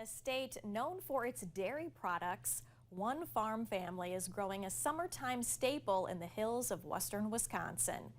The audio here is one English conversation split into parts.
a state known for its dairy products, one farm family is growing a summertime staple in the hills of western Wisconsin.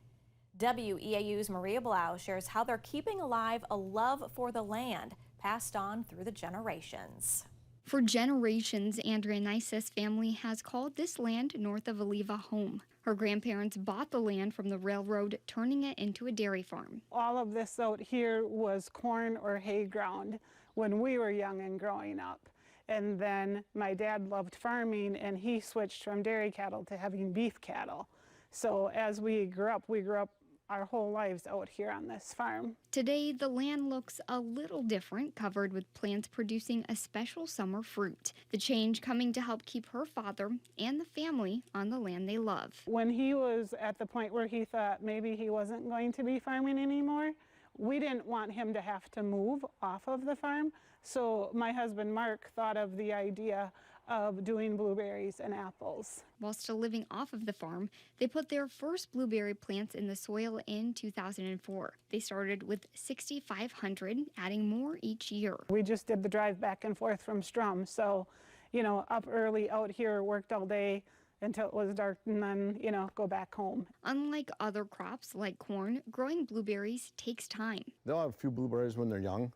WEAU's Maria Blau shares how they're keeping alive a love for the land passed on through the generations. For generations, Andrea Nice's family has called this land north of Oliva home. Her grandparents bought the land from the railroad, turning it into a dairy farm. All of this out here was corn or hay ground when we were young and growing up. And then my dad loved farming and he switched from dairy cattle to having beef cattle. So as we grew up our whole lives out here on this farm. Today, the land looks a little different, covered with plants producing a special summer fruit. The change coming to help keep her father and the family on the land they love. When he was at the point where he thought maybe he wasn't going to be farming anymore, we didn't want him to have to move off of the farm. So my husband Mark thought of the idea of doing blueberries and apples. While still living off of the farm, they put their first blueberry plants in the soil in 2004. They started with 6,500, adding more each year. We just did the drive back and forth from Strum, so, up early out here, worked all day until it was dark and then, go back home. Unlike other crops like corn, growing blueberries takes time. They'll have a few blueberries when they're young,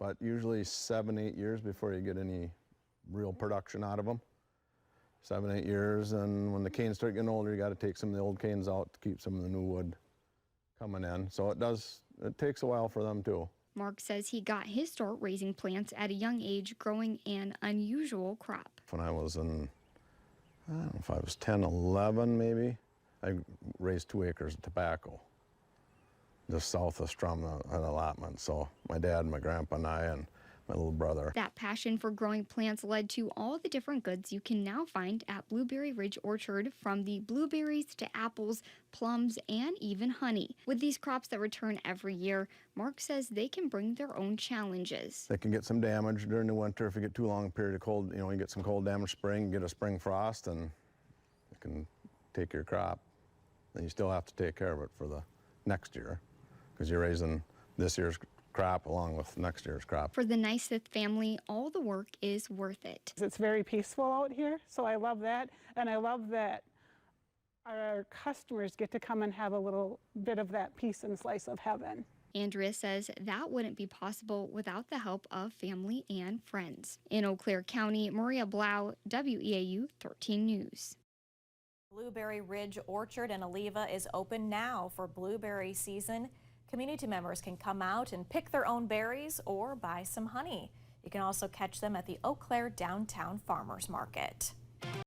but usually 7-8 years before you get any real production out of them. 7-8 years, and when the canes start getting older, you got to take some of the old canes out to keep some of the new wood coming in. So it takes a while for them too. Mark says he got his start raising plants at a young age, growing an unusual crop. When I was in, I don't know if I was 10, 11 maybe, I raised 2 acres of tobacco just south of Strum, an allotment. So my dad, my grandpa, and I, and my little brother. That passion for growing plants led to all the different goods you can now find at Blueberry Ridge Orchard, from the blueberries to apples, plums, and even honey. With these crops that return every year, Mark says they can bring their own challenges. They can get some damage during the winter if you get too long a period of cold. You get some cold damage spring, get a spring frost, and it can take your crop. Then you still have to take care of it for the next year because you're raising this year's crop along with next year's crop. For the Niceth family, all the work is worth it. It's very peaceful out here, so I love that. And I love that our customers get to come and have a little bit of that peace and slice of heaven. Andrea says that wouldn't be possible without the help of family and friends. In Eau Claire County, Maria Blau, WEAU 13 News. Blueberry Ridge Orchard in Oliva is open now for blueberry season. Community members can come out and pick their own berries or buy some honey. You can also catch them at the Eau Claire Downtown Farmers Market.